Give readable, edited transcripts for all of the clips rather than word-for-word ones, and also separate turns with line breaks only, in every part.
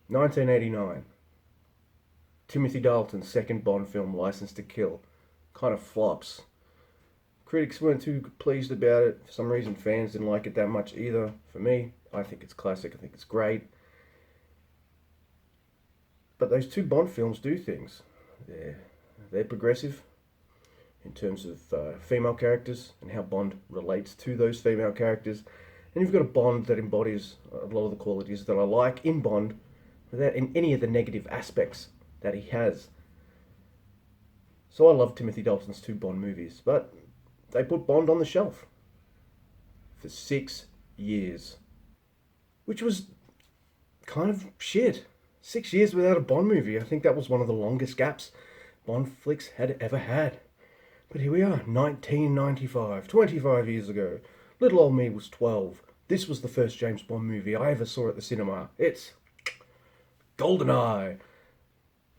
1989. Timothy Dalton's second Bond film, License to Kill, kind of flops. Critics weren't too pleased about it. For some reason, fans didn't like it that much either. For me, I think it's classic. I think it's great. But those two Bond films do things. They're progressive in terms of female characters and how Bond relates to those female characters. And you've got a Bond that embodies a lot of the qualities that I like in Bond without in any of the negative aspects that he has. So I love Timothy Dalton's two Bond movies, but they put Bond on the shelf for 6 years, which was kind of shit. 6 years without a Bond movie. I think that was one of the longest gaps Bond flicks had ever had. But here we are, 1995, 25 years ago. Little old me was 12. This was the first James Bond movie I ever saw at the cinema. It's GoldenEye.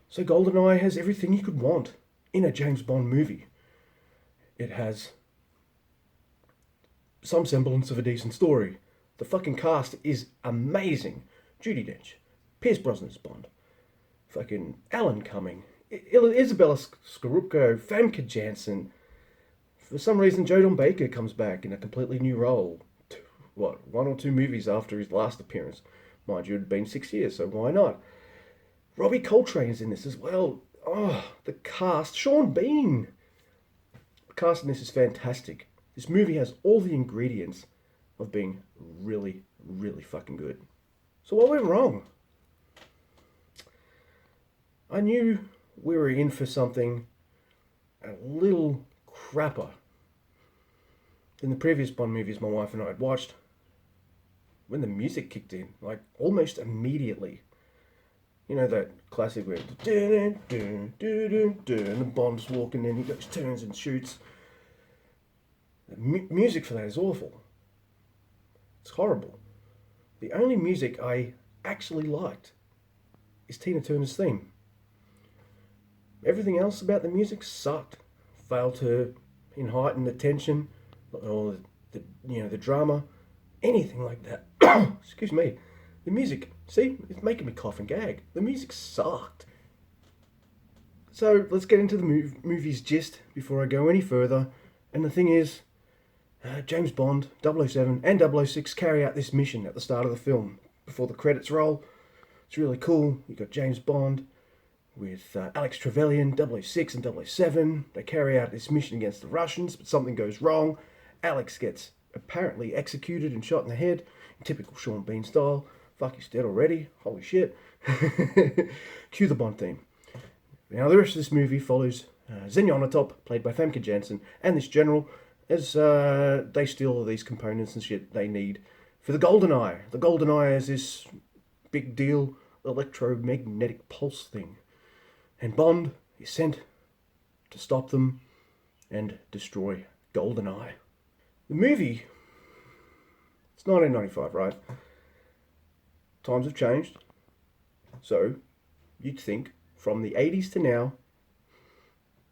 So GoldenEye has everything you could want in a James Bond movie. It has some semblance of a decent story. The fucking cast is amazing. Judi Dench, Pierce Brosnan's Bond, fucking Alan Cumming, Isabella Scorupco, Famke Janssen. For some reason, Joe Don Baker comes back in a completely new role. What, 1 or 2 movies after his last appearance? Mind you, it had been 6 years, so why not? Robbie Coltrane's in this as well. Oh, the cast. Sean Bean. The cast in this is fantastic. This movie has all the ingredients of being really, really fucking good. So what went wrong? I knew we were in for something a little crapper than the previous Bond movies my wife and I had watched. When the music kicked in, like almost immediately. You know that classic where and the Bond's walking in, he goes, turns and shoots. The music for that is awful. It's horrible. The only music I actually liked is Tina Turner's theme. Everything else about the music sucked. Failed to heighten the tension or the drama, anything like that. Excuse me. The music, see, it's making me cough and gag. The music sucked. So let's get into the movie's gist before I go any further. And the thing is, James Bond, 007 and 006 carry out this mission at the start of the film before the credits roll. It's really cool. You've got James Bond with Alex Trevelyan, 006 and 007. They carry out this mission against the Russians, but something goes wrong. Alex gets apparently executed and shot in the head in typical Sean Bean style. Fuck, he's dead already. Holy shit. Cue the Bond theme. Now, the rest of this movie follows Zenyatta, played by Famke Janssen, and this general as they steal all these components and shit they need for the GoldenEye. The GoldenEye is this big deal electromagnetic pulse thing. And Bond is sent to stop them and destroy GoldenEye. The movie, it's 1995, right? Times have changed. So, you'd think, from the 80s to now,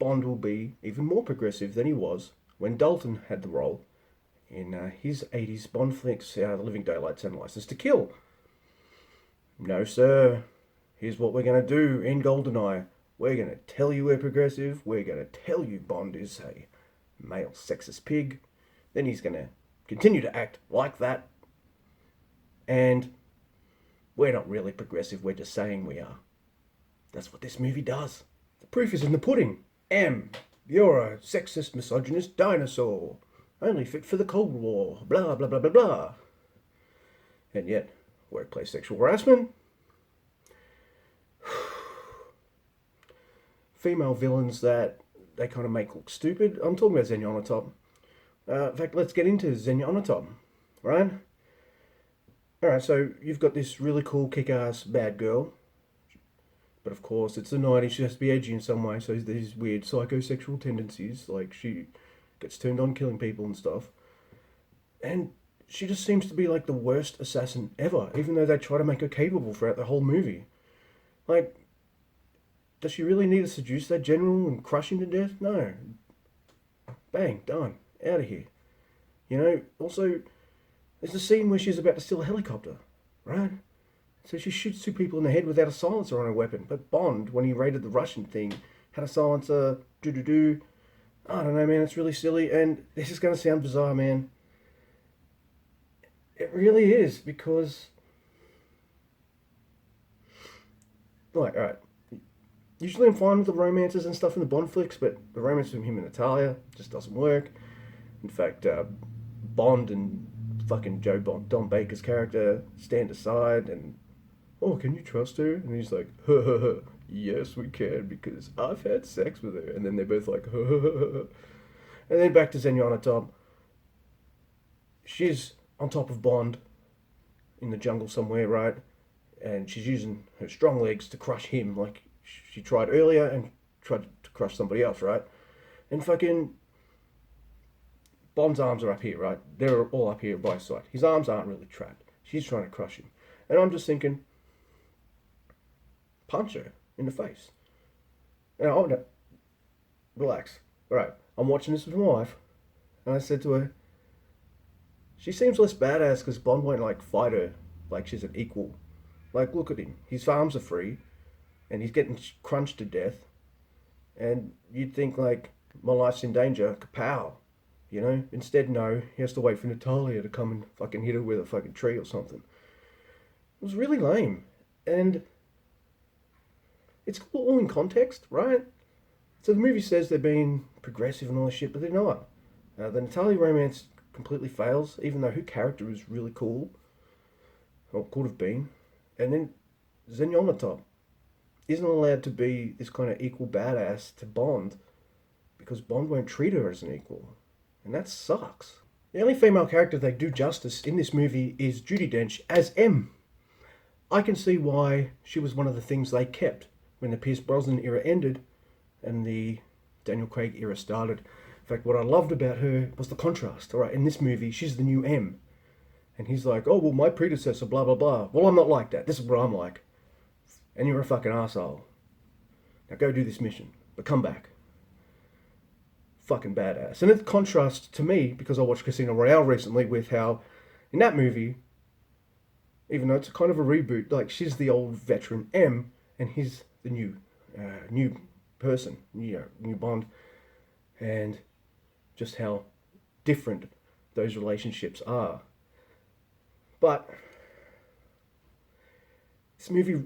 Bond will be even more progressive than he was when Dalton had the role in his 80s Bond flicks, The Living Daylights and License to Kill. No, sir. Here's what we're going to do in GoldenEye. We're going to tell you we're progressive. We're going to tell you Bond is a male sexist pig. Then he's going to continue to act like that. And we're not really progressive. We're just saying we are. That's what this movie does. The proof is in the pudding. M, you're a sexist, misogynist dinosaur. Only fit for the Cold War. Blah, blah, blah, blah, blah. And yet, workplace sexual harassment. Female villains that they kind of make look stupid. I'm talking about Zenyatta. In fact, let's get into Zenyatta, right? Alright, so you've got this really cool kick-ass bad girl. But of course, it's the 90s, she has to be edgy in some way, so there's these weird psychosexual tendencies, like she gets turned on killing people and stuff. And she just seems to be like the worst assassin ever, even though they try to make her capable throughout the whole movie. Like, does she really need to seduce that general and crush him to death? No. Bang, done. Out of here. You know, also, there's a scene where she's about to steal a helicopter, right? So she shoots two people in the head without a silencer on her weapon. But Bond, when he raided the Russian thing, had a silencer. Do. I don't know, man. It's really silly, and this is going to sound bizarre, man. It really is, because, like, alright, usually I'm fine with the romances and stuff in the Bond flicks, but the romance between him and Natalia just doesn't work. In fact, Bond and fucking Don Baker's character stand aside and, oh, can you trust her? And he's like, yes, we can, because I've had sex with her. And then they're both like, And then back to Zenyatta Top. She's on top of Bond in the jungle somewhere, right? And she's using her strong legs to crush him like she tried earlier and tried to crush somebody else, right? And fucking Bond's arms are up here, right? They're all up here by his side. His arms aren't really trapped. She's trying to crush him. And I'm just thinking, punch her in the face. And I would relax. All right, I'm watching this with my wife, and I said to her, she seems less badass because Bond won't like fight her like she's an equal. Like, look at him. His arms are free, and he's getting crunched to death. And you'd think like, my life's in danger, kapow. You know? Instead, no. He has to wait for Natalia to come and fucking hit her with a fucking tree or something. It was really lame. And it's all in context, right? So the movie says they're being progressive and all this shit, but they're not. The Natalia romance completely fails, even though her character is really cool. Or could have been. And then Zenyatta Top isn't allowed to be this kind of equal badass to Bond because Bond won't treat her as an equal. And that sucks. The only female character they do justice in this movie is Judi Dench as M. I can see why she was one of the things they kept when the Pierce Brosnan era ended and the Daniel Craig era started. In fact, what I loved about her was the contrast. All right, in this movie, she's the new M. And he's like, oh, well, my predecessor, blah, blah, blah. Well, I'm not like that. This is what I'm like. And you're a fucking asshole. Now go do this mission. But come back. Fucking badass. And it contrasts to me, because I watched Casino Royale recently, with how in that movie, even though it's kind of a reboot, like she's the old veteran M, and he's the new person, new Bond. And just how different those relationships are. But this movie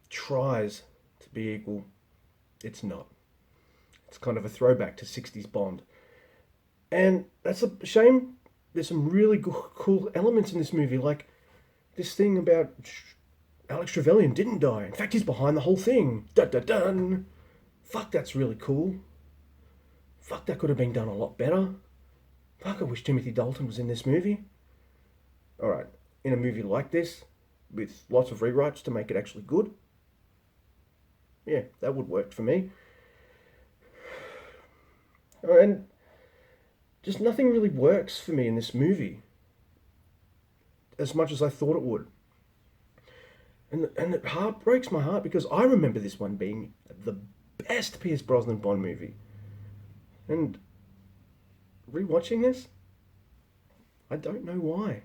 tries to be equal. It's not. It's kind of a throwback to 60s Bond. And that's a shame. There's some really cool elements in this movie, like this thing about Alex Trevelyan didn't die. In fact, he's behind the whole thing. Dun-dun-dun. Fuck, that's really cool. Fuck, that could have been done a lot better. Fuck, I wish Timothy Dalton was in this movie. Alright, in a movie like this, with lots of rewrites to make it actually good, yeah, that would work for me. And just nothing really works for me in this movie as much as I thought it would. And it breaks my heart because I remember this one being the best Pierce Brosnan Bond movie. And rewatching this, I don't know why.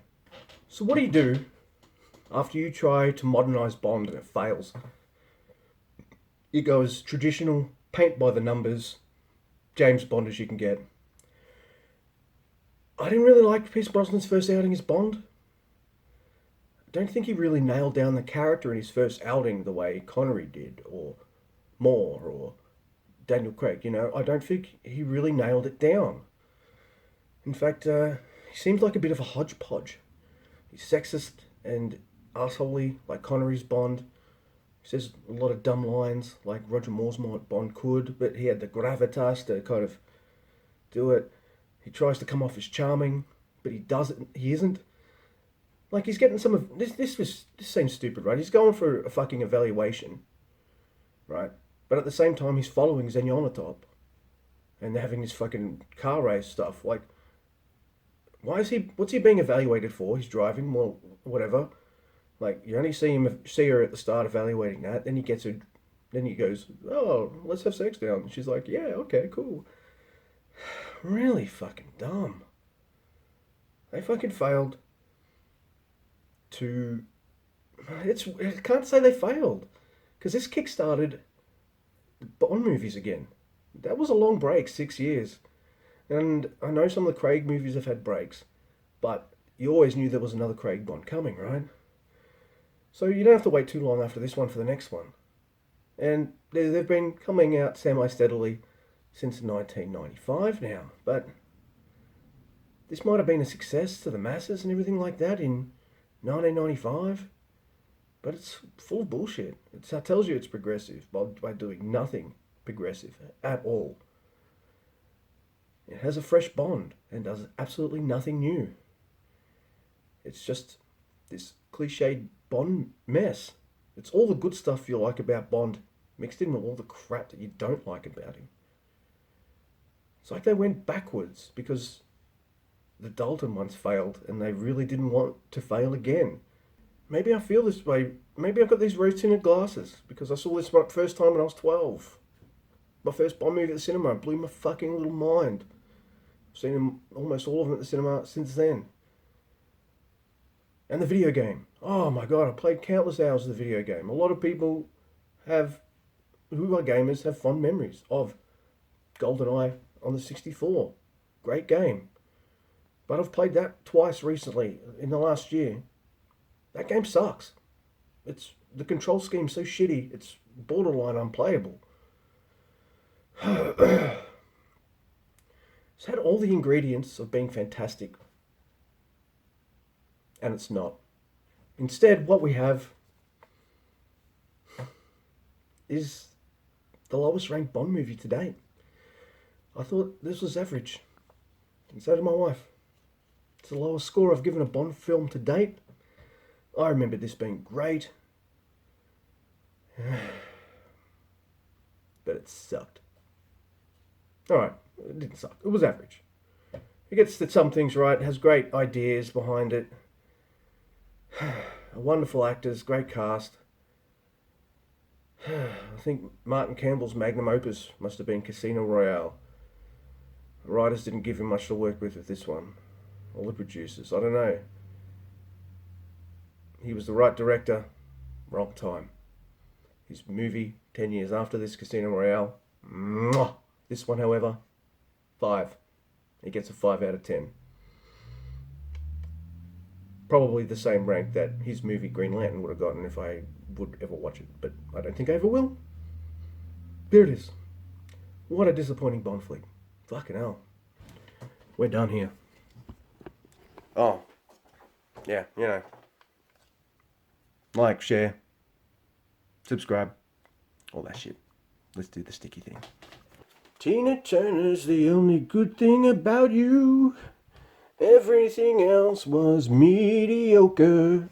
So what do you do after you try to modernise Bond and it fails? You go as traditional, paint by the numbers, James Bond as you can get. I didn't really like Pierce Brosnan's first outing as Bond. I don't think he really nailed down the character in his first outing the way Connery did, or Moore, or Daniel Craig. You know, I don't think he really nailed it down. In fact, he seems like a bit of a hodgepodge. He's sexist and assholey like Connery's Bond. He says a lot of dumb lines like Roger Moore's Bond could, but he had the gravitas to kind of do it. He tries to come off as charming, but he doesn't. He isn't. Like, he's getting some of this. This seems stupid, right? He's going for a fucking evaluation, right? But at the same time, he's following Zenyatta Top, and they're having this fucking car race stuff. Like, why is he? What's he being evaluated for? He's driving, well, whatever. Like, you only see her at the start evaluating that. Then he gets her. Then he goes, "Oh, let's have sex now." And she's like, "Yeah, okay, cool." Really fucking dumb. They fucking failed to I can't say they failed, because this kickstarted Bond movies again. That was a long break, 6 years. And I know some of the Craig movies have had breaks, but you always knew there was another Craig Bond coming, right? So you don't have to wait too long after this one for the next one. And they've been coming out semi-steadily since 1995 now, but this might have been a success to the masses and everything like that in 1995, but it's full of bullshit. It tells you it's progressive by doing nothing progressive at all. It has a fresh Bond and does absolutely nothing new. It's just this cliched Bond mess. It's all the good stuff you like about Bond mixed in with all the crap that you don't like about him. It's like they went backwards because the Dalton ones failed and they really didn't want to fail again. Maybe I feel this way. Maybe I've got these rose-tinted glasses because I saw this one first time when I was 12. My first Bond movie at the cinema. It blew my fucking little mind. I've seen them, almost all of them at the cinema since then. And the video game. Oh my god, I played countless hours of the video game. A lot of people who are gamers have fond memories of GoldenEye on the 64. Great game. But I've played that twice recently in the last year. That game sucks. The control scheme's so shitty, it's borderline unplayable. It's had all the ingredients of being fantastic, and it's not. Instead, what we have is the lowest ranked Bond movie to date. I thought this was average, and so did my wife. It's the lowest score I've given a Bond film to date. I remember this being great, but it sucked. Alright, it didn't suck. It was average. It gets some things right, it has great ideas behind it. Wonderful actors, great cast. I think Martin Campbell's magnum opus must have been Casino Royale. The writers didn't give him much to work with this one. Or the producers, I don't know. He was the right director, wrong time. His movie, 10 years after this, Casino Royale, mwah! This one, however, 5. He gets a 5 out of 10. Probably the same rank that his movie Green Lantern would have gotten if I would ever watch it, but I don't think I ever will. There it is. What a disappointing Bond flick. Fucking hell. We're done here. Oh. Yeah, you know. Like, share, subscribe, all that shit. Let's do the sticky thing. Tina Turner's the only good thing about you. Everything else was mediocre.